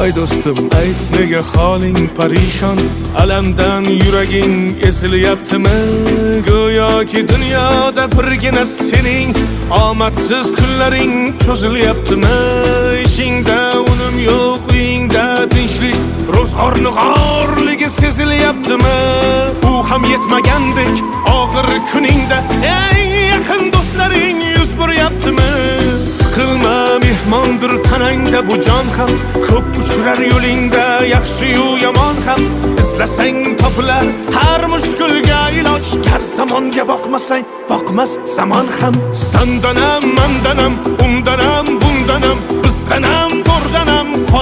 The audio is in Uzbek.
Voy do'stim, ayt nega holing parishon, alamdan yuraging esilyaptimi? Go'yoki dunyoda birgina sening omadsiz kunlaring cho'zilyaptimi? Ishingda unum yo'q, uyingda tinchlik, ro'zg'orni g'orligi sezilyaptimi? U ham yetmagandek og'ir kuningda eng yaqin do'stlaring yuz buryaptimi? Siqilma, mehmondir tanangda bu jon ham, ko'p uchrar yo'lingda yaxshi-yu yomon ham. Izlasang topilar har mushkulga iloj, gar zamonga boqmasang boqmas zamon ham. Sandanam, mandanam, undanam, bundanam, bizdanam, zo'rdanam